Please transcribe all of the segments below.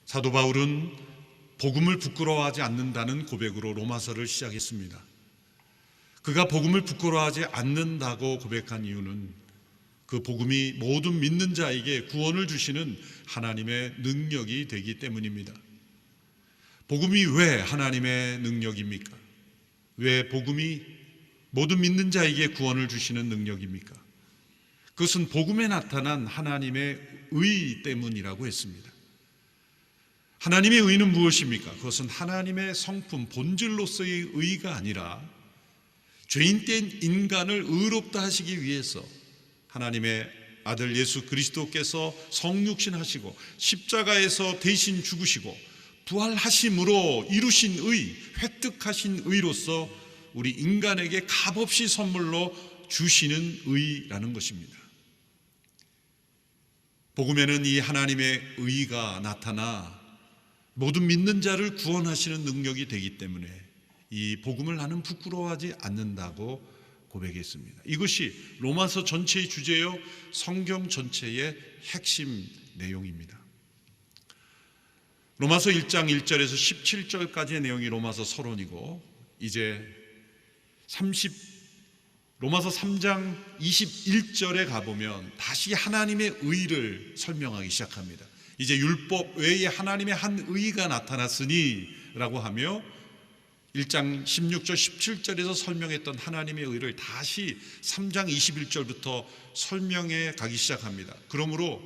사도 바울은 복음을 부끄러워하지 않는다는 고백으로 로마서를 시작했습니다. 그가 복음을 부끄러워하지 않는다고 고백한 이유는 그 복음이 모든 믿는 자에게 구원을 주시는 하나님의 능력이 되기 때문입니다. 복음이 왜 하나님의 능력입니까? 왜 복음이 모든 믿는 자에게 구원을 주시는 능력입니까? 그것은 복음에 나타난 하나님의 의 때문이라고 했습니다. 하나님의 의는 무엇입니까? 그것은 하나님의 성품, 본질로서의 의가 아니라 죄인된 인간을 의롭다 하시기 위해서 하나님의 아들 예수 그리스도께서 성육신하시고 십자가에서 대신 죽으시고 부활하심으로 이루신 의, 획득하신 의로서 우리 인간에게 값없이 선물로 주시는 의라는 것입니다. 복음에는 이 하나님의 의가 나타나 모든 믿는 자를 구원하시는 능력이 되기 때문에 이 복음을 나는 부끄러워하지 않는다고 고백했습니다. 이것이 로마서 전체의 주제요, 성경 전체의 핵심 내용입니다. 로마서 1장 1절에서 17절까지의 내용이 로마서 서론이고, 이제 로마서 3장 21절에 가보면 다시 하나님의 의를 설명하기 시작합니다. 이제 율법 외에 하나님의 한 의가 나타났으니 라고 하며 1장 16절 17절에서 설명했던 하나님의 의를 다시 3장 21절부터 설명해 가기 시작합니다. 그러므로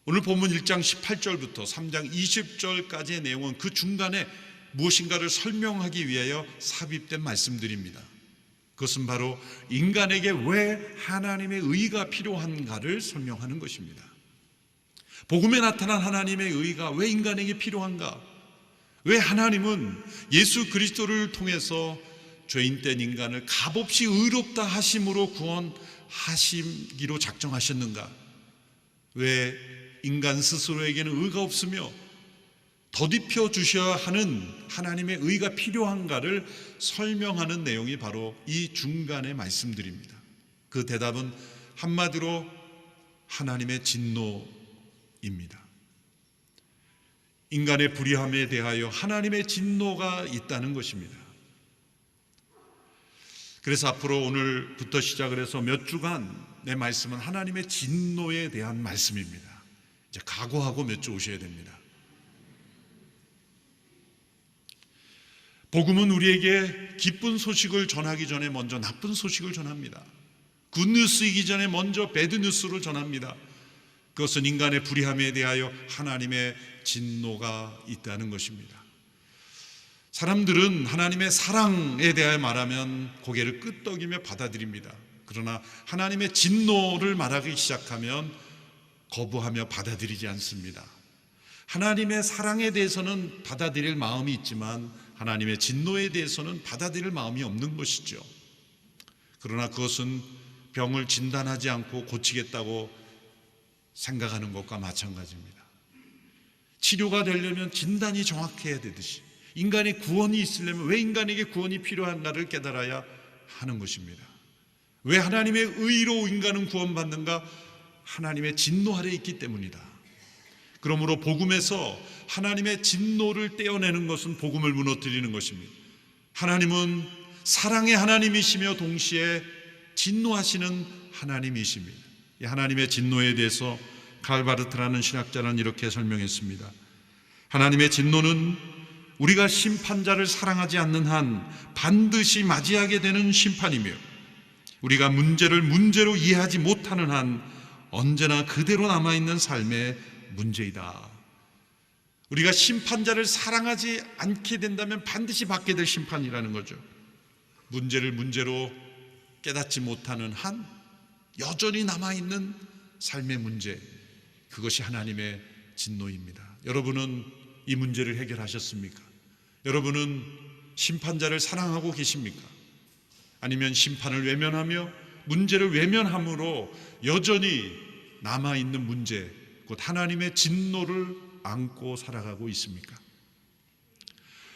오늘 본문 1장 18절부터 3장 20절까지의 내용은 그 중간에 무엇인가를 설명하기 위하여 삽입된 말씀들입니다. 그것은 바로 인간에게 왜 하나님의 의가 필요한가를 설명하는 것입니다. 복음에 나타난 하나님의 의가 왜 인간에게 필요한가? 왜 하나님은 예수 그리스도를 통해서 죄인된 인간을 값없이 의롭다 하심으로 구원하시기로 작정하셨는가? 왜 인간 스스로에게는 의가 없으며 더딥혀 주셔야 하는 하나님의 의가 필요한가를 설명하는 내용이 바로 이 중간의 말씀들입니다. 그 대답은 한마디로 하나님의 진노입니다. 인간의 불의함에 대하여 하나님의 진노가 있다는 것입니다. 그래서 앞으로 오늘부터 시작을 해서 몇 주간 내 말씀은 하나님의 진노에 대한 말씀입니다. 이제 각오하고 몇 주 오셔야 됩니다. 복음은 우리에게 기쁜 소식을 전하기 전에 먼저 나쁜 소식을 전합니다. 굿뉴스이기 전에 먼저 배드뉴스를 전합니다. 그것은 인간의 불의함에 대하여 하나님의 진노가 있다는 것입니다. 사람들은 하나님의 사랑에 대하여 말하면 고개를 끄덕이며 받아들입니다. 그러나 하나님의 진노를 말하기 시작하면 거부하며 받아들이지 않습니다. 하나님의 사랑에 대해서는 받아들일 마음이 있지만 하나님의 진노에 대해서는 받아들일 마음이 없는 것이죠. 그러나 그것은 병을 진단하지 않고 고치겠다고 생각하는 것과 마찬가지입니다. 치료가 되려면 진단이 정확해야 되듯이 인간의 구원이 있으려면 왜 인간에게 구원이 필요한가를 깨달아야 하는 것입니다. 왜 하나님의 의로 인간은 구원받는가? 하나님의 진노 아래 있기 때문이다. 그러므로 복음에서 하나님의 진노를 떼어내는 것은 복음을 무너뜨리는 것입니다. 하나님은 사랑의 하나님이시며 동시에 진노하시는 하나님이십니다. 이 하나님의 진노에 대해서 칼바르트라는 신학자는 이렇게 설명했습니다. 하나님의 진노는 우리가 심판자를 사랑하지 않는 한 반드시 맞이하게 되는 심판이며 우리가 문제를 문제로 이해하지 못하는 한 언제나 그대로 남아있는 삶의 문제이다. 우리가 심판자를 사랑하지 않게 된다면 반드시 받게 될 심판이라는 거죠. 문제를 문제로 깨닫지 못하는 한 여전히 남아있는 삶의 문제, 그것이 하나님의 진노입니다. 여러분은 이 문제를 해결하셨습니까? 여러분은 심판자를 사랑하고 계십니까? 아니면 심판을 외면하며 문제를 외면함으로 여전히 남아있는 문제, 곧 하나님의 진노를 안고 살아가고 있습니까?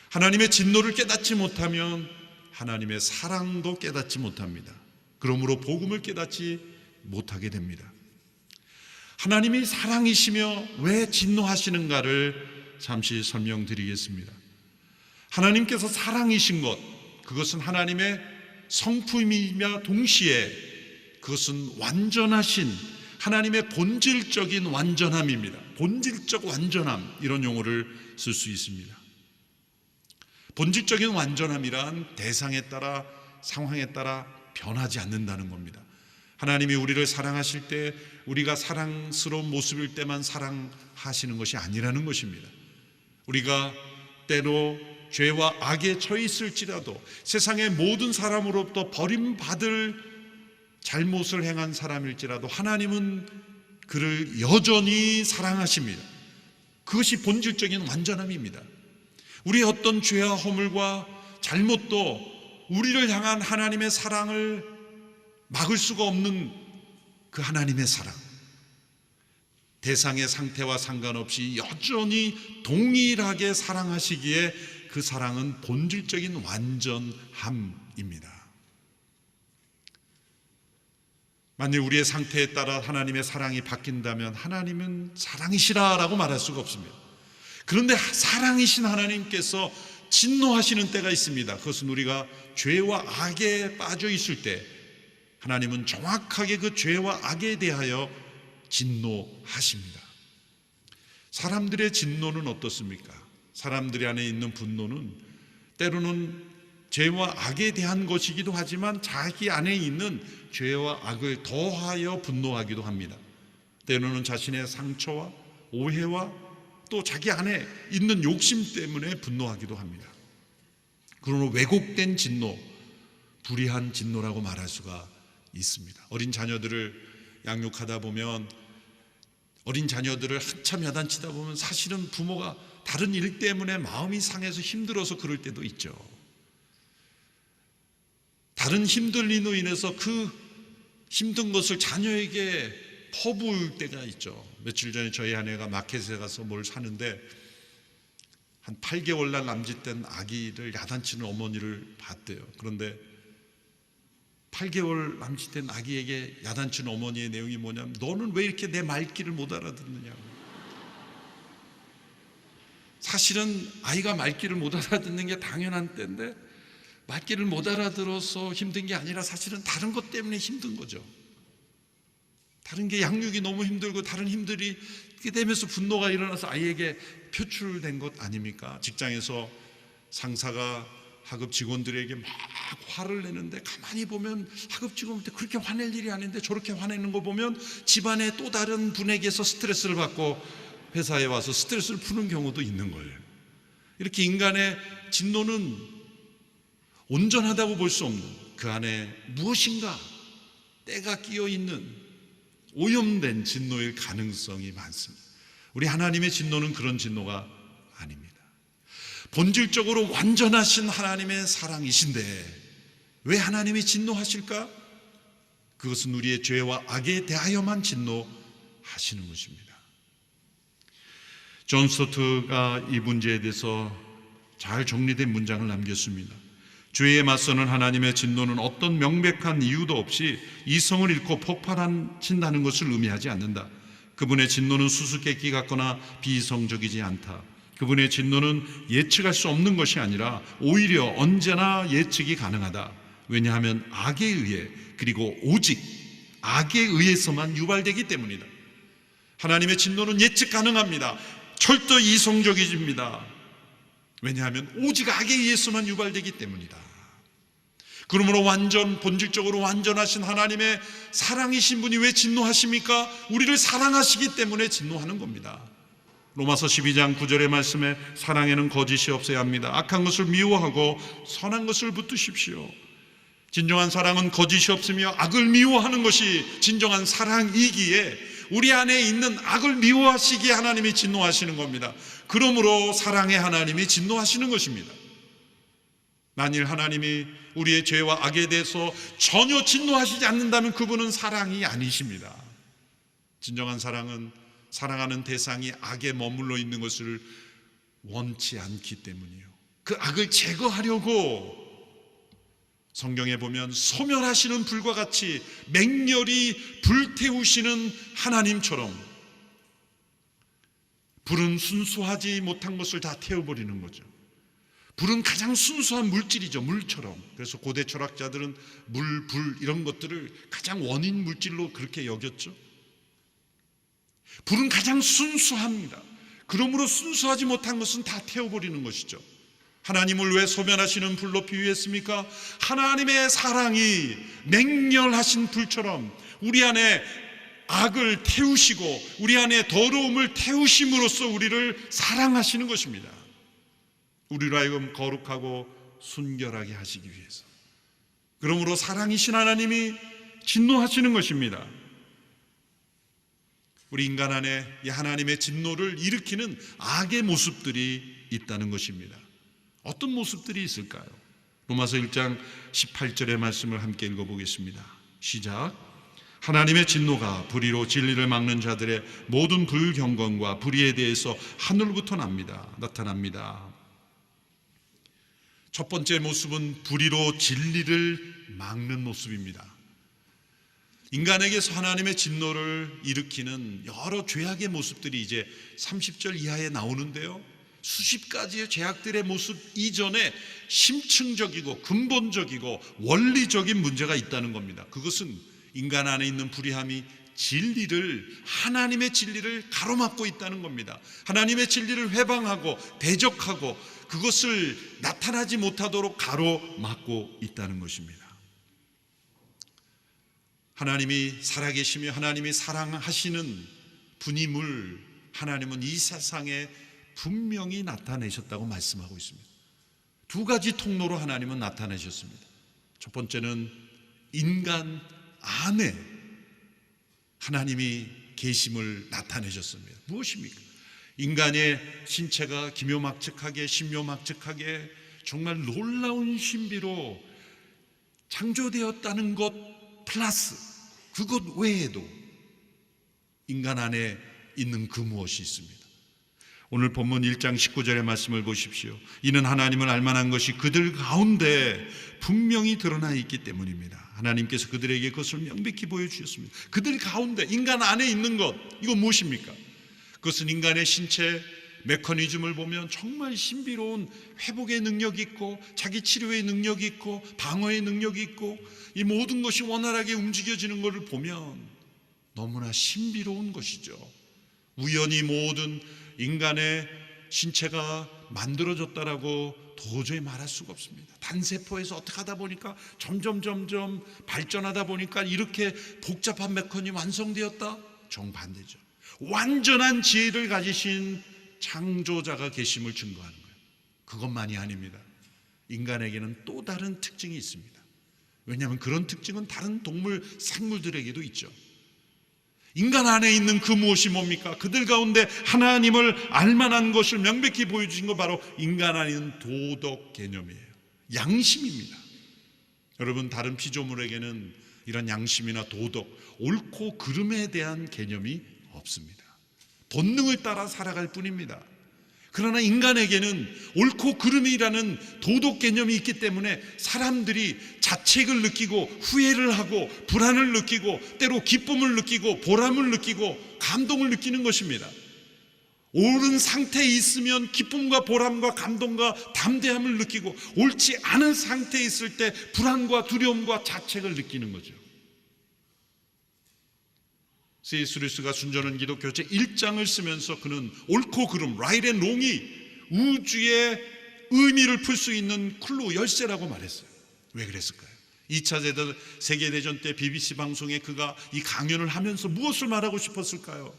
하나님의 진노를 깨닫지 못하면 하나님의 사랑도 깨닫지 못합니다. 그러므로 복음을 깨닫지 못하게 됩니다. 하나님이 사랑이시며 왜 진노하시는가를 잠시 설명드리겠습니다. 하나님께서 사랑이신 것, 그것은 하나님의 성품이며 동시에 그것은 완전하신 하나님의 본질적인 완전함입니다. 본질적 완전함, 이런 용어를 쓸 수 있습니다. 본질적인 완전함이란 대상에 따라, 상황에 따라 변하지 않는다는 겁니다. 하나님이 우리를 사랑하실 때 우리가 사랑스러운 모습일 때만 사랑하시는 것이 아니라는 것입니다. 우리가 때로 죄와 악에 처해 있을지라도, 세상의 모든 사람으로부터 버림받을 잘못을 행한 사람일지라도 하나님은 그를 여전히 사랑하십니다. 그것이 본질적인 완전함입니다. 우리의 어떤 죄와 허물과 잘못도 우리를 향한 하나님의 사랑을 막을 수가 없는 그 하나님의 사랑, 대상의 상태와 상관없이 여전히 동일하게 사랑하시기에 그 사랑은 본질적인 완전함입니다. 만일 우리의 상태에 따라 하나님의 사랑이 바뀐다면 하나님은 사랑이시라라고 말할 수가 없습니다. 그런데 사랑이신 하나님께서 진노하시는 때가 있습니다. 그것은 우리가 죄와 악에 빠져 있을 때 하나님은 정확하게 그 죄와 악에 대하여 진노하십니다. 사람들의 진노는 어떻습니까? 사람들이 안에 있는 분노는 때로는 죄와 악에 대한 것이기도 하지만 자기 안에 있는 죄와 악을 더하여 분노하기도 합니다. 때로는 자신의 상처와 오해와 또 자기 안에 있는 욕심 때문에 분노하기도 합니다. 그러나 왜곡된 진노, 불의한 진노라고 말할 수가 있습니다. 어린 자녀들을 양육하다 보면, 어린 자녀들을 한참 야단치다 보면 사실은 부모가 다른 일 때문에 마음이 상해서 힘들어서 그럴 때도 있죠. 다른 힘든 일로 인해서 그 힘든 것을 자녀에게 퍼부을 때가 있죠. 며칠 전에 저희 아내가 마켓에 가서 뭘 사는데 한 8개월 날 남짓된 아기를 야단치는 어머니를 봤대요. 그런데 8개월 남짓된 아기에게 야단치는 어머니의 내용이 뭐냐면, 너는 왜 이렇게 내 말귀를 못 알아듣느냐고. 사실은 아이가 말귀를 못 알아듣는 게 당연한 때인데 말귀를 못 알아들어서 힘든 게 아니라 사실은 다른 것 때문에 힘든 거죠. 다른 게 양육이 너무 힘들고 다른 힘들이 되면서 분노가 일어나서 아이에게 표출된 것 아닙니까? 직장에서 상사가 하급 직원들에게 막 화를 내는데 가만히 보면 하급 직원한테 그렇게 화낼 일이 아닌데 저렇게 화내는 거 보면 집안의 또 다른 분에게서 스트레스를 받고 회사에 와서 스트레스를 푸는 경우도 있는 거예요. 이렇게 인간의 진노는 온전하다고 볼 수 없는, 그 안에 무엇인가 때가 끼어 있는 오염된 진노일 가능성이 많습니다. 우리 하나님의 진노는 그런 진노가 아닙니다. 본질적으로 완전하신 하나님의 사랑이신데 왜 하나님이 진노하실까? 그것은 우리의 죄와 악에 대하여만 진노하시는 것입니다. 존 스토트가 이 문제에 대해서 잘 정리된 문장을 남겼습니다. 죄에 맞서는 하나님의 진노는 어떤 명백한 이유도 없이 이성을 잃고 폭발하신다는 것을 의미하지 않는다. 그분의 진노는 수수께끼 같거나 비이성적이지 않다. 그분의 진노는 예측할 수 없는 것이 아니라 오히려 언제나 예측이 가능하다. 왜냐하면 악에 의해, 그리고 오직 악에 의해서만 유발되기 때문이다. 하나님의 진노는 예측 가능합니다. 철저히 이성적이집니다. 왜냐하면 오직 악에 의해서만 유발되기 때문이다. 그러므로 본질적으로 완전하신 하나님의 사랑이신 분이 왜 진노하십니까? 우리를 사랑하시기 때문에 진노하는 겁니다. 로마서 12장 9절의 말씀에 사랑에는 거짓이 없어야 합니다. 악한 것을 미워하고 선한 것을 붙드십시오. 진정한 사랑은 거짓이 없으며 악을 미워하는 것이 진정한 사랑이기에 우리 안에 있는 악을 미워하시기에 하나님이 진노하시는 겁니다. 그러므로 사랑의 하나님이 진노하시는 것입니다. 만일 하나님이 우리의 죄와 악에 대해서 전혀 진노하시지 않는다면 그분은 사랑이 아니십니다. 진정한 사랑은 사랑하는 대상이 악에 머물러 있는 것을 원치 않기 때문이요, 그 악을 제거하려고 성경에 보면 소멸하시는 불과 같이 맹렬히 불태우시는 하나님처럼 불은 순수하지 못한 것을 다 태워버리는 거죠. 불은 가장 순수한 물질이죠. 물처럼. 그래서 고대 철학자들은 물, 불 이런 것들을 가장 원인 물질로 그렇게 여겼죠. 불은 가장 순수합니다. 그러므로 순수하지 못한 것은 다 태워버리는 것이죠. 하나님을 왜 소멸하시는 불로 비유했습니까? 하나님의 사랑이 맹렬하신 불처럼 우리 안에 악을 태우시고 우리 안에 더러움을 태우심으로써 우리를 사랑하시는 것입니다. 우리로 하여금 거룩하고 순결하게 하시기 위해서. 그러므로 사랑이신 하나님이 진노하시는 것입니다. 우리 인간 안에 이 하나님의 진노를 일으키는 악의 모습들이 있다는 것입니다. 어떤 모습들이 있을까요? 로마서 1장 18절의 말씀을 함께 읽어보겠습니다. 시작. 하나님의 진노가 불의로 진리를 막는 자들의 모든 불경건과 불의에 대해서 하늘부터 나타납니다. 첫 번째 모습은 불의로 진리를 막는 모습입니다. 인간에게서 하나님의 진노를 일으키는 여러 죄악의 모습들이 이제 30절 이하에 나오는데요, 수십 가지의 죄악들의 모습 이전에 심층적이고 근본적이고 원리적인 문제가 있다는 겁니다. 그것은 인간 안에 있는 불의함이 하나님의 진리를 가로막고 있다는 겁니다. 하나님의 진리를 회방하고 대적하고 그것을 나타나지 못하도록 가로막고 있다는 것입니다. 하나님이 살아계시며 하나님이 사랑하시는 분임을 하나님은 이 세상에 분명히 나타내셨다고 말씀하고 있습니다. 두 가지 통로로 하나님은 나타내셨습니다. 첫 번째는 인간 안에 하나님이 계심을 나타내셨습니다. 무엇입니까? 인간의 신체가 기묘막측하게 신묘막측하게 정말 놀라운 신비로 창조되었다는 것 플러스 그것 외에도 인간 안에 있는 그 무엇이 있습니다. 오늘 본문 1장 19절의 말씀을 보십시오. 이는 하나님을 알만한 것이 그들 가운데 분명히 드러나 있기 때문입니다. 하나님께서 그들에게 그것을 명백히 보여주셨습니다. 그들 가운데 인간 안에 있는 것, 이거 무엇입니까? 그것은 인간의 신체 메커니즘을 보면 정말 신비로운 회복의 능력이 있고 자기 치료의 능력이 있고 방어의 능력이 있고 이 모든 것이 원활하게 움직여지는 것을 보면 너무나 신비로운 것이죠. 우연히 모든 인간의 신체가 만들어졌다라고 도저히 말할 수가 없습니다. 단세포에서 어떻게 하다 보니까 점점 발전하다 보니까 이렇게 복잡한 메커니즘이 완성되었다? 정반대죠. 완전한 지혜를 가지신 창조자가 계심을 증거하는 거예요. 그것만이 아닙니다. 인간에게는 또 다른 특징이 있습니다. 왜냐하면 그런 특징은 다른 동물, 생물들에게도 있죠. 인간 안에 있는 그 무엇이 뭡니까? 그들 가운데 하나님을 알만한 것을 명백히 보여주신 것 바로 인간 안에 있는 도덕 개념이에요. 양심입니다. 여러분, 다른 피조물에게는 이런 양심이나 도덕, 옳고 그름에 대한 개념이 없습니다. 본능을 따라 살아갈 뿐입니다. 그러나 인간에게는 옳고 그름이라는 도덕 개념이 있기 때문에 사람들이 자책을 느끼고 후회를 하고 불안을 느끼고 때로 기쁨을 느끼고 보람을 느끼고 감동을 느끼는 것입니다. 옳은 상태에 있으면 기쁨과 보람과 감동과 담대함을 느끼고 옳지 않은 상태에 있을 때 불안과 두려움과 자책을 느끼는 거죠. C.S. 루이스가 순전한 기독교 제1장을 쓰면서 그는 옳고 그름, right and wrong이 우주의 의미를 풀 수 있는 클로 열쇠라고 말했어요. 왜 그랬을까요? 2차 세계대전 때 BBC 방송에 그가 이 강연을 하면서 무엇을 말하고 싶었을까요?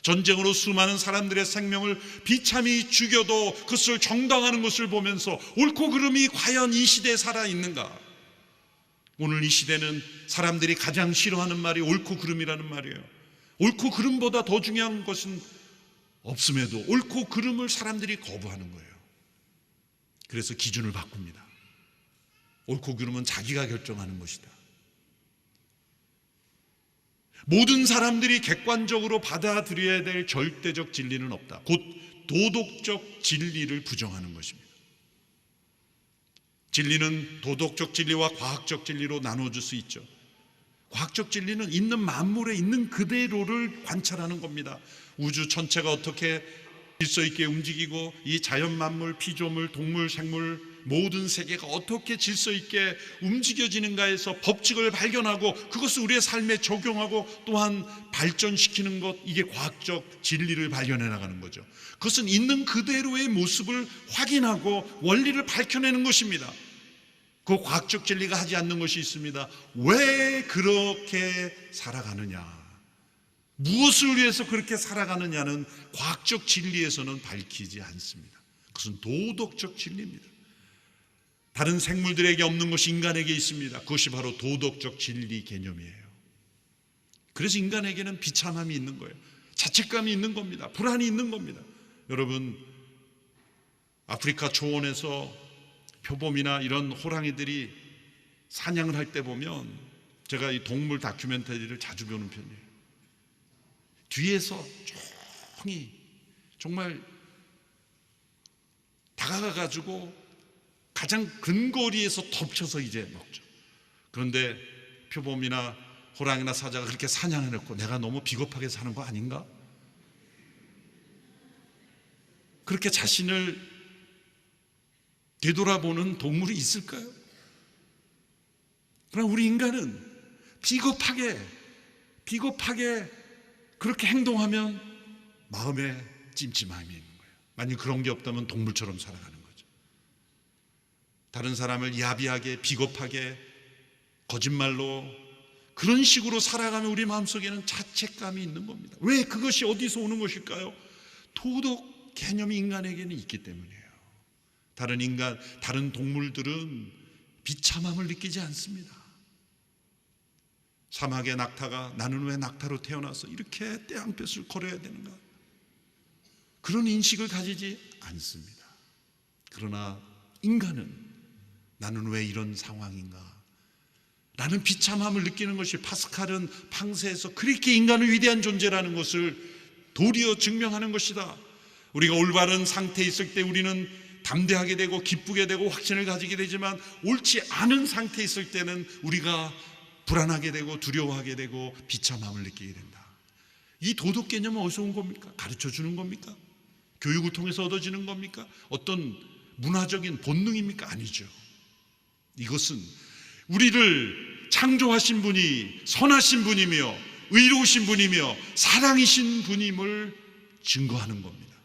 전쟁으로 수많은 사람들의 생명을 비참히 죽여도 그것을 정당하는 것을 보면서 옳고 그름이 과연 이 시대에 살아있는가? 오늘 이 시대는 사람들이 가장 싫어하는 말이 옳고 그름이라는 말이에요. 옳고 그름보다 더 중요한 것은 없음에도 옳고 그름을 사람들이 거부하는 거예요. 그래서 기준을 바꿉니다. 옳고 그름은 자기가 결정하는 것이다. 모든 사람들이 객관적으로 받아들여야 될 절대적 진리는 없다. 곧 도덕적 진리를 부정하는 것입니다. 진리는 도덕적 진리와 과학적 진리로 나눠줄 수 있죠. 과학적 진리는 있는 만물에 있는 그대로를 관찰하는 겁니다. 우주 전체가 어떻게 질서 있게 움직이고 이 자연 만물, 피조물, 동물, 생물 모든 세계가 어떻게 질서 있게 움직여지는가에서 법칙을 발견하고 그것을 우리의 삶에 적용하고 또한 발전시키는 것, 이게 과학적 진리를 발견해 나가는 거죠. 그것은 있는 그대로의 모습을 확인하고 원리를 밝혀내는 것입니다. 그 과학적 진리가 하지 않는 것이 있습니다. 왜 그렇게 살아가느냐, 무엇을 위해서 그렇게 살아가느냐는 과학적 진리에서는 밝히지 않습니다. 그것은 도덕적 진리입니다. 다른 생물들에게 없는 것이 인간에게 있습니다. 그것이 바로 도덕적 진리 개념이에요. 그래서 인간에게는 비참함이 있는 거예요. 자책감이 있는 겁니다. 불안이 있는 겁니다. 여러분, 아프리카 초원에서 표범이나 이런 호랑이들이 사냥을 할 때 보면, 제가 이 동물 다큐멘터리를 자주 보는 편이에요. 뒤에서 조용히 정말 다가가가지고 가장 근거리에서 덮쳐서 이제 먹죠. 그런데 표범이나 호랑이나 사자가 그렇게 사냥해놓고 내가 너무 비겁하게 사는 거 아닌가? 그렇게 자신을 되돌아보는 동물이 있을까요? 그러나 우리 인간은 비겁하게 그렇게 행동하면 마음에 찜찜함이 있는 거예요. 만약 그런 게 없다면 동물처럼 살아가는 거죠. 다른 사람을 야비하게, 비겁하게, 거짓말로 그런 식으로 살아가면 우리 마음속에는 자책감이 있는 겁니다. 왜? 그것이 어디서 오는 것일까요? 도덕 개념이 인간에게는 있기 때문이에요. 다른 동물들은 비참함을 느끼지 않습니다. 사막의 낙타가 나는 왜 낙타로 태어나서 이렇게 떼양볕을 걸어야 되는가? 그런 인식을 가지지 않습니다. 그러나 인간은 나는 왜 이런 상황인가? 라는 비참함을 느끼는 것이, 파스칼은 팡세에서 그렇게 인간은 위대한 존재라는 것을 도리어 증명하는 것이다. 우리가 올바른 상태에 있을 때 우리는 담대하게 되고 기쁘게 되고 확신을 가지게 되지만, 옳지 않은 상태에 있을 때는 우리가 불안하게 되고 두려워하게 되고 비참함을 느끼게 된다. 이 도덕 개념은 어디서 온 겁니까? 가르쳐 주는 겁니까? 교육을 통해서 얻어지는 겁니까? 어떤 문화적인 본능입니까? 아니죠. 이것은 우리를 창조하신 분이 선하신 분이며 의로우신 분이며 사랑이신 분임을 증거하는 겁니다.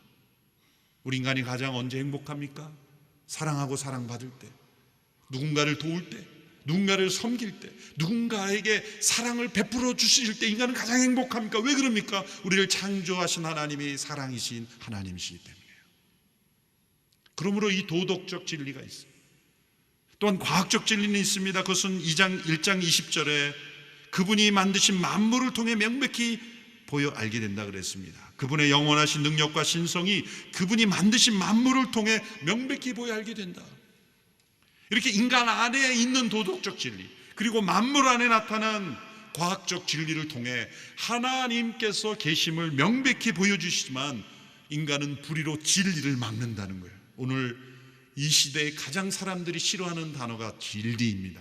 우리 인간이 가장 언제 행복합니까? 사랑하고 사랑받을 때, 누군가를 도울 때, 누군가를 섬길 때, 누군가에게 사랑을 베풀어 주실 때 인간은 가장 행복합니까? 왜 그럽니까? 우리를 창조하신 하나님이 사랑이신 하나님이시기 때문이에요. 그러므로 이 도덕적 진리가 있습니다. 또한 과학적 진리는 있습니다. 그것은 1장 20절에 그분이 만드신 만물을 통해 명백히 보여 알게 된다 그랬습니다. 그분의 영원하신 능력과 신성이 그분이 만드신 만물을 통해 명백히 보여 알게 된다. 이렇게 인간 안에 있는 도덕적 진리, 그리고 만물 안에 나타난 과학적 진리를 통해 하나님께서 계심을 명백히 보여주시지만 인간은 불의로 진리를 막는다는 거예요. 오늘 이 시대에 가장 사람들이 싫어하는 단어가 진리입니다.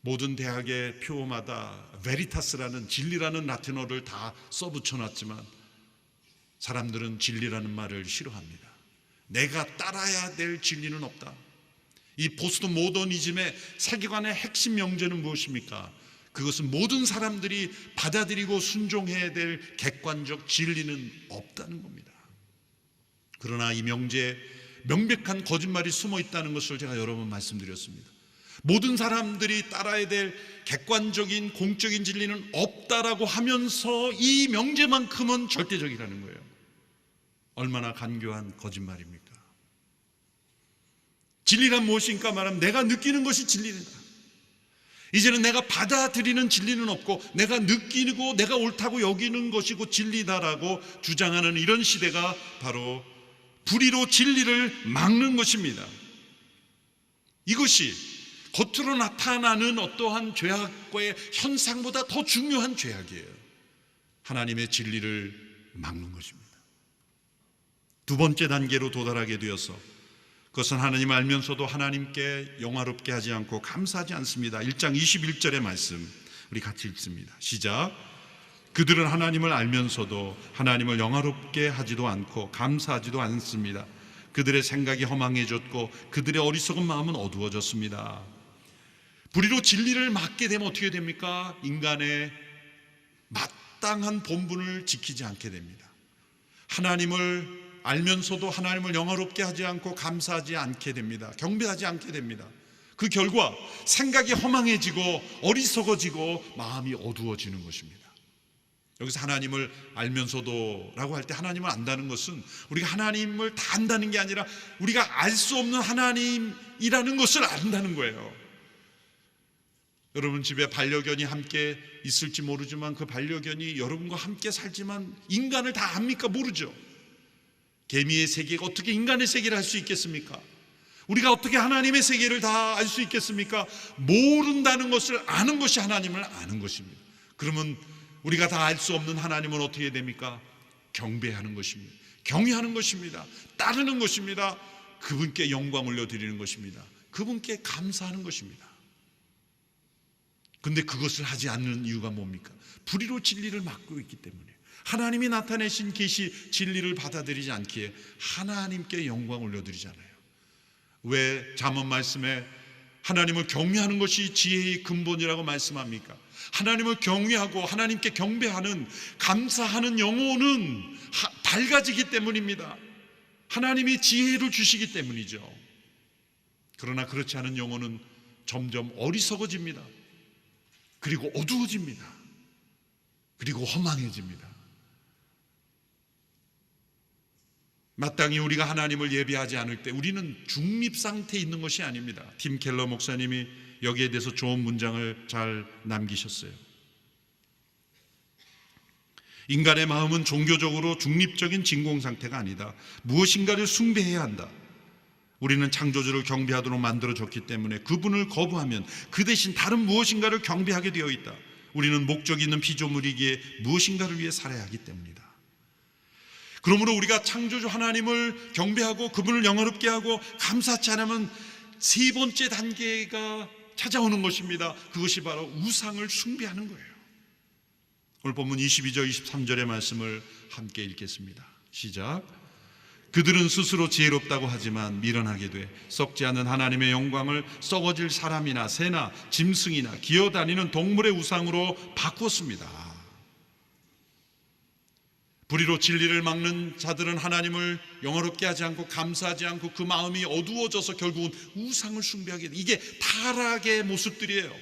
모든 대학의 표어마다 베리타스라는 진리라는 라틴어를 다 써붙여놨지만 사람들은 진리라는 말을 싫어합니다. 내가 따라야 될 진리는 없다. 이 포스트 모더니즘의 세계관의 핵심 명제는 무엇입니까? 그것은 모든 사람들이 받아들이고 순종해야 될 객관적 진리는 없다는 겁니다. 그러나 이 명제에 명백한 거짓말이 숨어 있다는 것을 제가 여러 번 말씀드렸습니다. 모든 사람들이 따라야 될 객관적인 공적인 진리는 없다라고 하면서 이 명제만큼은 절대적이라는 거예요. 얼마나 간교한 거짓말입니까? 진리란 무엇인가 말하면 내가 느끼는 것이 진리다. 이제는 내가 받아들이는 진리는 없고 내가 느끼고 내가 옳다고 여기는 것이고 진리다라고 주장하는 이런 시대가 바로 불의로 진리를 막는 것입니다. 이것이 겉으로 나타나는 어떠한 죄악과의 현상보다 더 중요한 죄악이에요. 하나님의 진리를 막는 것입니다. 두 번째 단계로 도달하게 되어서 그것은 하나님 알면서도 하나님께 영화롭게 하지 않고 감사하지 않습니다. 1장 21절의 말씀 우리 같이 읽습니다. 시작. 그들은 하나님을 알면서도 하나님을 영화롭게 하지도 않고 감사하지도 않습니다. 그들의 생각이 허망해졌고 그들의 어리석은 마음은 어두워졌습니다. 불의로 진리를 막게 되면 어떻게 됩니까? 인간의 마땅한 본분을 지키지 않게 됩니다. 하나님을 알면서도 하나님을 영화롭게 하지 않고 감사하지 않게 됩니다. 경배하지 않게 됩니다. 그 결과 생각이 허망해지고 어리석어지고 마음이 어두워지는 것입니다. 여기서 하나님을 알면서도 라고 할 때 하나님을 안다는 것은 우리가 하나님을 다 안다는 게 아니라 우리가 알 수 없는 하나님이라는 것을 안다는 거예요. 여러분 집에 반려견이 함께 있을지 모르지만 그 반려견이 여러분과 함께 살지만 인간을 다 압니까? 모르죠. 개미의 세계가 어떻게 인간의 세계를 할 수 있겠습니까? 우리가 어떻게 하나님의 세계를 다 알 수 있겠습니까? 모른다는 것을 아는 것이 하나님을 아는 것입니다. 그러면 우리가 다 알 수 없는 하나님은 어떻게 됩니까? 경배하는 것입니다. 경외하는 것입니다. 따르는 것입니다. 그분께 영광 올려드리는 것입니다. 그분께 감사하는 것입니다. 근데 그것을 하지 않는 이유가 뭡니까? 불의로 진리를 막고 있기 때문에, 하나님이 나타내신 계시 진리를 받아들이지 않기에 하나님께 영광 올려드리잖아요. 왜 잠언 말씀에 하나님을 경외하는 것이 지혜의 근본이라고 말씀합니까? 하나님을 경외하고 하나님께 경배하는, 감사하는 영혼은 밝아지기 때문입니다. 하나님이 지혜를 주시기 때문이죠. 그러나 그렇지 않은 영혼은 점점 어리석어집니다. 그리고 어두워집니다. 그리고 허망해집니다. 마땅히 우리가 하나님을 예배하지 않을 때 우리는 중립 상태에 있는 것이 아닙니다. 팀 켈러 목사님이 여기에 대해서 좋은 문장을 잘 남기셨어요. 인간의 마음은 종교적으로 중립적인 진공 상태가 아니다. 무엇인가를 숭배해야 한다. 우리는 창조주를 경배하도록 만들어졌기 때문에 그분을 거부하면 그 대신 다른 무엇인가를 경배하게 되어 있다. 우리는 목적 있는 피조물이기에 무엇인가를 위해 살아야 하기 때문이다. 그러므로 우리가 창조주 하나님을 경배하고 그분을 영화롭게 하고 감사치 않으면 세 번째 단계가 찾아오는 것입니다. 그것이 바로 우상을 숭배하는 거예요. 오늘 본문 22절 23절의 말씀을 함께 읽겠습니다. 시작. 그들은 스스로 지혜롭다고 하지만 미련하게 돼 썩지 않는 하나님의 영광을 썩어질 사람이나 새나 짐승이나 기어다니는 동물의 우상으로 바꾸었습니다. 불의로 진리를 막는 자들은 하나님을 영화롭게 하지 않고 감사하지 않고 그 마음이 어두워져서 결국은 우상을 숭배하게 돼. 이게 타락의 모습들이에요.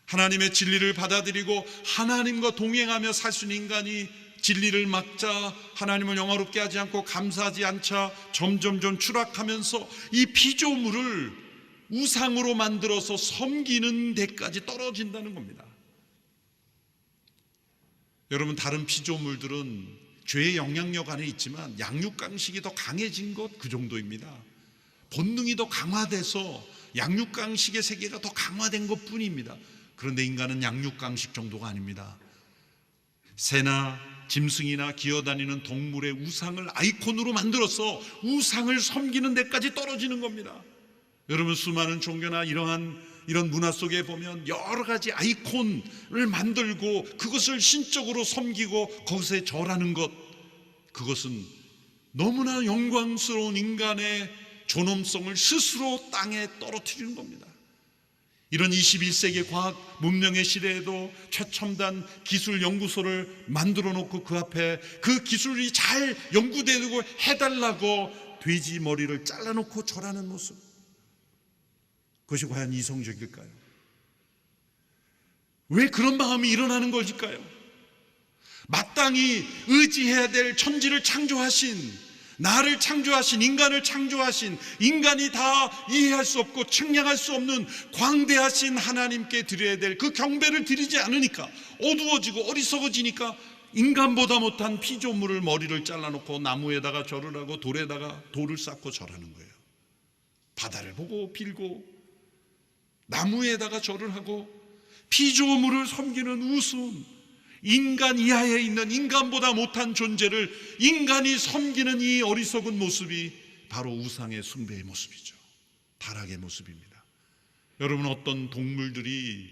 하나님의 진리를 받아들이고 하나님과 동행하며 살 수 있는 인간이 진리를 막자, 하나님을 영화롭게 하지 않고 감사하지 않자 점점점 추락하면서 이 피조물을 우상으로 만들어서 섬기는 데까지 떨어진다는 겁니다. 여러분, 다른 피조물들은 죄의 영향력 안에 있지만 양육강식이 더 강해진 것 그 정도입니다. 본능이 더 강화돼서 양육강식의 세계가 더 강화된 것 뿐입니다. 그런데 인간은 양육강식 정도가 아닙니다. 새나 짐승이나 기어다니는 동물의 우상을 아이콘으로 만들어서 우상을 섬기는 데까지 떨어지는 겁니다. 여러분, 수많은 종교나 이런 문화 속에 보면 여러 가지 아이콘을 만들고 그것을 신적으로 섬기고 거기서 절하는 것, 그것은 너무나 영광스러운 인간의 존엄성을 스스로 땅에 떨어뜨리는 겁니다. 이런 21세기 과학 문명의 시대에도 최첨단 기술 연구소를 만들어 놓고 그 앞에 그 기술이 잘 연구되고 해달라고 돼지 머리를 잘라놓고 절하는 모습, 그것이 과연 이성적일까요? 왜 그런 마음이 일어나는 것일까요? 마땅히 의지해야 될 천지를 창조하신, 나를 창조하신, 인간을 창조하신, 인간이 다 이해할 수 없고 측량할 수 없는 광대하신 하나님께 드려야 될 그 경배를 드리지 않으니까 어두워지고 어리석어지니까 인간보다 못한 피조물을 머리를 잘라놓고 나무에다가 절을 하고 돌에다가 돌을 쌓고 절하는 거예요. 바다를 보고 빌고 나무에다가 절을 하고 피조물을 섬기는 우스운, 인간 이하에 있는 인간보다 못한 존재를 인간이 섬기는 이 어리석은 모습이 바로 우상의 숭배의 모습이죠. 타락의 모습입니다. 여러분, 어떤 동물들이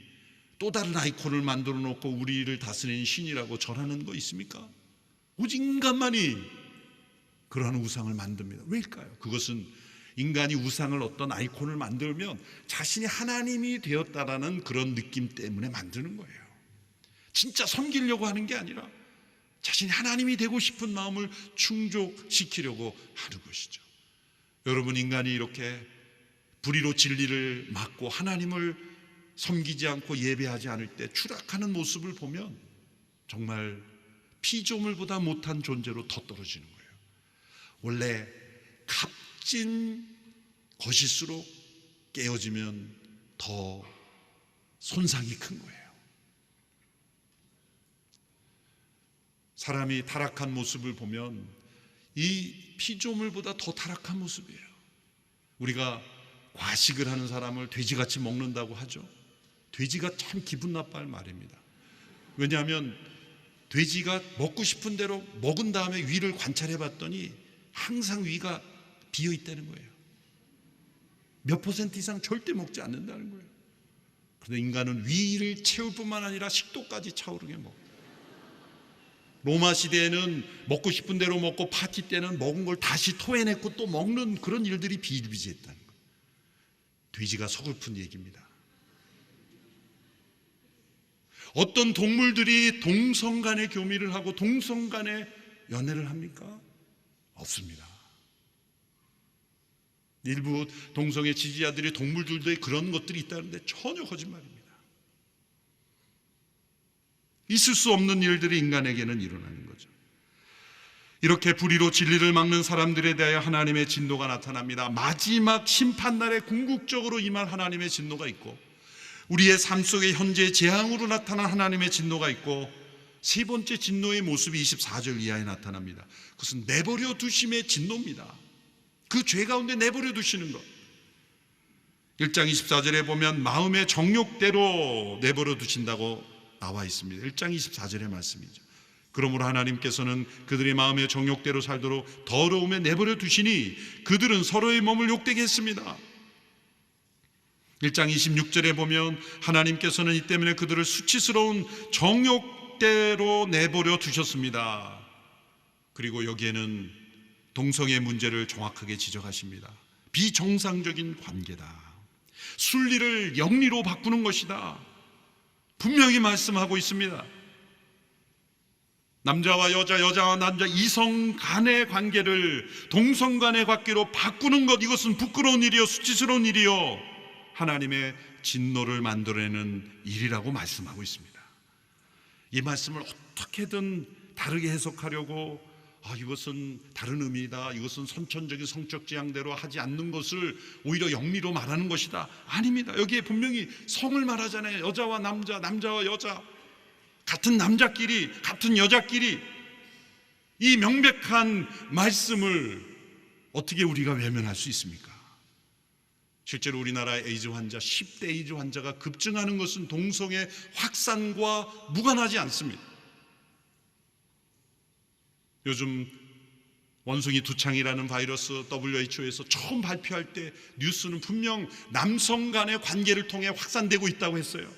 또 다른 아이콘을 만들어 놓고 우리를 다스리는 신이라고 절하는 거 있습니까? 오직 인간만이 그러한 우상을 만듭니다. 왜일까요? 그것은 인간이 우상을 어떤 아이콘을 만들면 자신이 하나님이 되었다라는 그런 느낌 때문에 만드는 거예요. 진짜 섬기려고 하는 게 아니라 자신이 하나님이 되고 싶은 마음을 충족시키려고 하는 것이죠. 여러분, 인간이 이렇게 불의로 진리를 막고 하나님을 섬기지 않고 예배하지 않을 때 추락하는 모습을 보면 정말 피조물보다 못한 존재로 더 떨어지는 거예요. 원래 값진 것일수록 깨어지면 더 손상이 큰 거예요. 사람이 타락한 모습을 보면 이 피조물보다 더 타락한 모습이에요. 우리가 과식을 하는 사람을 돼지같이 먹는다고 하죠. 돼지가 참 기분 나빠할 말입니다. 왜냐하면 돼지가 먹고 싶은 대로 먹은 다음에 위를 관찰해 봤더니 항상 위가 비어 있다는 거예요. 몇 퍼센트 이상 절대 먹지 않는다는 거예요. 그런데 인간은 위를 채울 뿐만 아니라 식도까지 차오르게 먹어요. 로마 시대에는 먹고 싶은 대로 먹고 파티 때는 먹은 걸 다시 토해내고 또 먹는 그런 일들이 비일비재했다는 거예요. 돼지가 서글픈 얘기입니다. 어떤 동물들이 동성 간의 교미를 하고 동성 간의 연애를 합니까? 없습니다. 일부 동성애 지지자들이 동물들도 그런 것들이 있다는데 전혀 거짓말입니다. 있을 수 없는 일들이 인간에게는 일어나는 거죠. 이렇게 불의로 진리를 막는 사람들에 대하여 하나님의 진노가 나타납니다. 마지막 심판날에 궁극적으로 임할 하나님의 진노가 있고, 우리의 삶 속에 현재 재앙으로 나타난 하나님의 진노가 있고, 세 번째 진노의 모습이 24절 이하에 나타납니다. 그것은 내버려 두심의 진노입니다. 그 죄 가운데 내버려 두시는 것. 1장 24절에 보면 마음의 정욕대로 내버려 두신다고 나와 있습니다. 1장 24절의 말씀이죠. 그러므로 하나님께서는 그들의 마음의 정욕대로 살도록 더러움에 내버려 두시니 그들은 서로의 몸을 욕되게 했습니다. 1장 26절에 보면 하나님께서는 이 때문에 그들을 수치스러운 정욕대로 내버려 두셨습니다. 그리고 여기에는 동성애 문제를 정확하게 지적하십니다. 비정상적인 관계다. 순리를 영리로 바꾸는 것이다. 분명히 말씀하고 있습니다. 남자와 여자, 여자와 남자, 이성 간의 관계를 동성 간의 관계로 바꾸는 것, 이것은 부끄러운 일이요 수치스러운 일이요 하나님의 진노를 만들어내는 일이라고 말씀하고 있습니다. 이 말씀을 어떻게든 다르게 해석하려고 이것은 다른 의미다, 이것은 선천적인 성적 지향대로 하지 않는 것을 오히려 영리로 말하는 것이다. 아닙니다. 여기에 분명히 성을 말하잖아요. 여자와 남자, 남자와 여자, 같은 남자끼리, 같은 여자끼리. 이 명백한 말씀을 어떻게 우리가 외면할 수 있습니까? 실제로 우리나라의 에이즈 환자, 10대 에이즈 환자가 급증하는 것은 동성애 확산과 무관하지 않습니다. 요즘 원숭이 두창이라는 바이러스 WHO에서 처음 발표할 때 뉴스는 분명 남성 간의 관계를 통해 확산되고 있다고 했어요.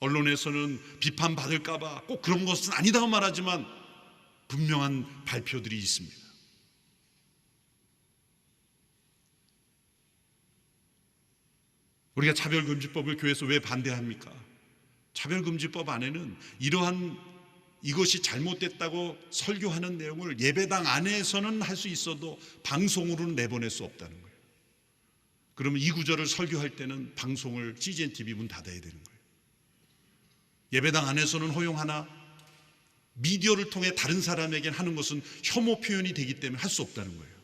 언론에서는 비판받을까 봐 꼭 그런 것은 아니다고 말하지만 분명한 발표들이 있습니다. 우리가 차별금지법을 교회에서 왜 반대합니까? 차별금지법 안에는 이것이 잘못됐다고 설교하는 내용을 예배당 안에서는 할 수 있어도 방송으로는 내보낼 수 없다는 거예요. 그러면 이 구절을 설교할 때는 방송을 CGN TV 문 닫아야 되는 거예요. 예배당 안에서는 허용하나 미디어를 통해 다른 사람에게 하는 것은 혐오 표현이 되기 때문에 할 수 없다는 거예요.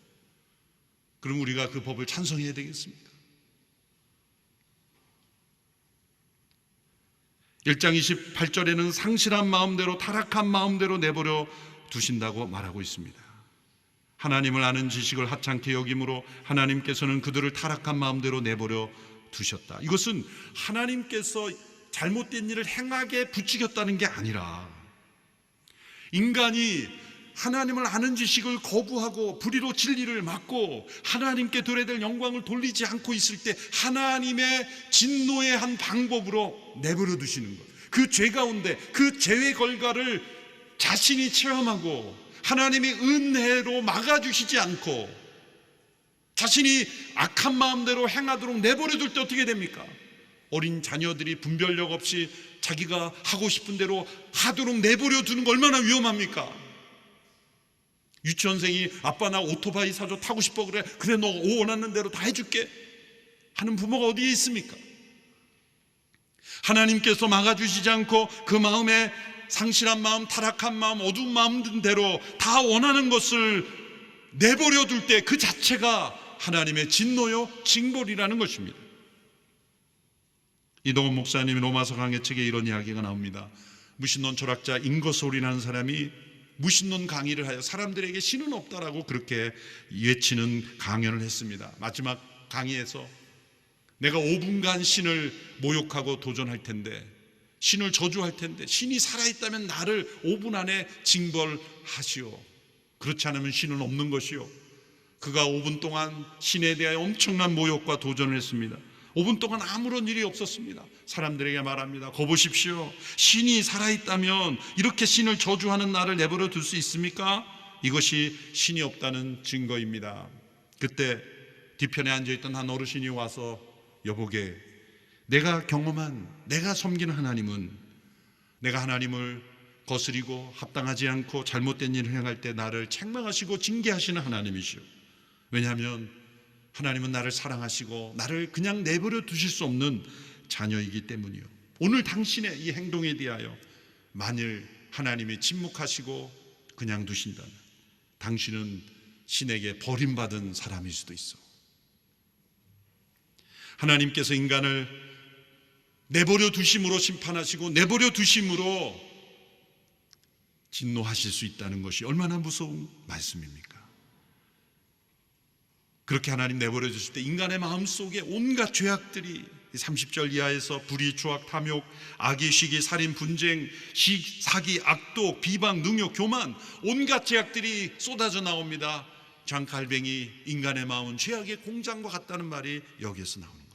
그럼 우리가 그 법을 찬성해야 되겠습니까? 1장 28절에는 상실한 마음대로, 타락한 마음대로 내버려 두신다고 말하고 있습니다. 하나님을 아는 지식을 하찮게 여김으로 하나님께서는 그들을 타락한 마음대로 내버려 두셨다. 이것은 하나님께서 잘못된 일을 행하게 부추겼다는 게 아니라 인간이 하나님을 아는 지식을 거부하고 불의로 진리를 막고 하나님께 드려야 될 영광을 돌리지 않고 있을 때 하나님의 진노의 한 방법으로 내버려 두시는 것, 그 죄 가운데 그 죄의 결과를 자신이 체험하고 하나님이 은혜로 막아주시지 않고 자신이 악한 마음대로 행하도록 내버려 둘 때 어떻게 됩니까? 어린 자녀들이 분별력 없이 자기가 하고 싶은 대로 하도록 내버려 두는 거 얼마나 위험합니까? 유치원생이 아빠 나 오토바이 사줘, 타고 싶어. 그래 너 원하는 대로 다 해줄게 하는 부모가 어디에 있습니까? 하나님께서 막아주시지 않고 그 마음에 상실한 마음, 타락한 마음, 어두운 마음대로 다 원하는 것을 내버려 둘 때 그 자체가 하나님의 진노요 징벌이라는 것입니다. 이동훈 목사님이 로마서 강해책에 이런 이야기가 나옵니다. 무신론 철학자 잉거솔이라는 사람이 무신론 강의를 하여 사람들에게 신은 없다라고 그렇게 외치는 강연을 했습니다. 마지막 강의에서 내가 5분간 신을 모욕하고 도전할 텐데, 신을 저주할 텐데, 신이 살아있다면 나를 5분 안에 징벌하시오. 그렇지 않으면 신은 없는 것이요. 그가 5분 동안 신에 대하여 엄청난 모욕과 도전을 했습니다. 5분 동안 아무런 일이 없었습니다. 사람들에게 말합니다. 거보십시오. 신이 살아있다면 이렇게 신을 저주하는 나를 내버려 둘 수 있습니까? 이것이 신이 없다는 증거입니다. 그때 뒤편에 앉아있던 한 어르신이 와서 여보게, 내가 경험한, 내가 섬기는 하나님은 내가 하나님을 거스리고 합당하지 않고 잘못된 일을 행할 때 나를 책망하시고 징계하시는 하나님이시오. 왜냐하면 하나님은 나를 사랑하시고 나를 그냥 내버려 두실 수 없는 자녀이기 때문이요. 오늘 당신의 이 행동에 대하여 만일 하나님이 침묵하시고 그냥 두신다면 당신은 신에게 버림받은 사람일 수도 있어. 하나님께서 인간을 내버려 두심으로 심판하시고 내버려 두심으로 진노하실 수 있다는 것이 얼마나 무서운 말씀입니까? 그렇게 하나님 내버려 주실 때 인간의 마음속에 온갖 죄악들이 30절 이하에서 불의, 추악, 탐욕, 악의, 시기, 살인, 분쟁, 사기, 악독, 비방, 능욕, 교만, 온갖 죄악들이 쏟아져 나옵니다. 장칼뱅이, 인간의 마음은 죄악의 공장과 같다는 말이 여기에서 나오는 거예요.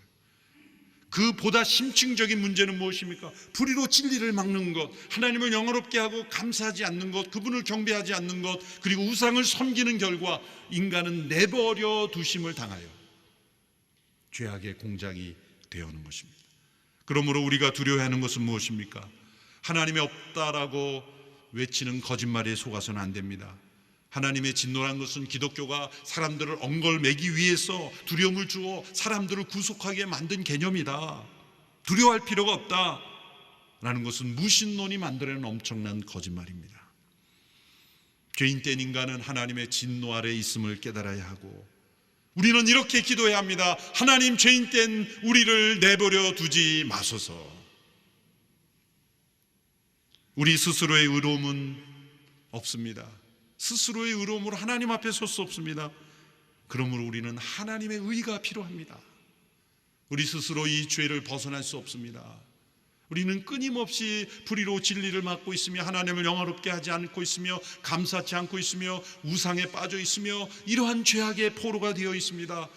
그 보다 심층적인 문제는 무엇입니까? 불의로 진리를 막는 것, 하나님을 영화롭게 하고 감사하지 않는 것, 그분을 경배하지 않는 것, 그리고 우상을 섬기는 결과 인간은 내버려 두심을 당하여 죄악의 공장이 되어오는 것입니다. 그러므로 우리가 두려워하는 것은 무엇입니까? 하나님이 없다라고 외치는 거짓말에 속아서는 안 됩니다. 하나님의 진노란 것은 기독교가 사람들을 엉걸매기 위해서 두려움을 주어 사람들을 구속하게 만든 개념이다. 두려워할 필요가 없다라는 것은 무신론이 만들어낸 엄청난 거짓말입니다. 죄인된 인간은 하나님의 진노 아래 있음을 깨달아야 하고, 우리는 이렇게 기도해야 합니다. 하나님, 죄인된 우리를 내버려 두지 마소서. 우리 스스로의 의로움은 없습니다. 스스로의 의로움으로 하나님 앞에 설 수 없습니다. 그러므로 우리는 하나님의 의가 필요합니다. 우리 스스로 이 죄를 벗어날 수 없습니다. 우리는 끊임없이 불의로 진리를 막고 있으며 하나님을 영화롭게 하지 않고 있으며 감사치 않고 있으며 우상에 빠져 있으며 이러한 죄악의 포로가 되어 있습니다.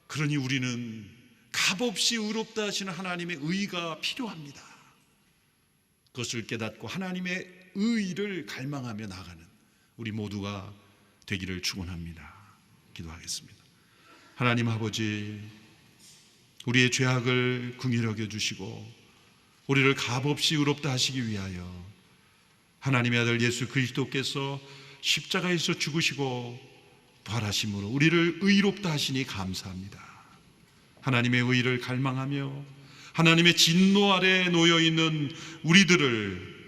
그러니 우리는 값없이 의롭다 하시는 하나님의 의가 필요합니다. 그것을 깨닫고 하나님의 의를 갈망하며 나가는 우리 모두가 되기를 축원합니다. 기도하겠습니다. 하나님 아버지, 우리의 죄악을 긍휼히 여겨주시고 우리를 값없이 의롭다 하시기 위하여 하나님의 아들 예수 그리스도께서 십자가에서 죽으시고 부활하심으로 우리를 의롭다 하시니 감사합니다. 하나님의 의를 갈망하며 하나님의 진노 아래 놓여있는 우리들을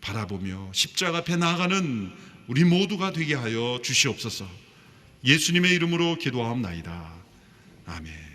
바라보며 십자가 앞에 나아가는 우리 모두가 되게 하여 주시옵소서. 예수님의 이름으로 기도하옵나이다. 아멘.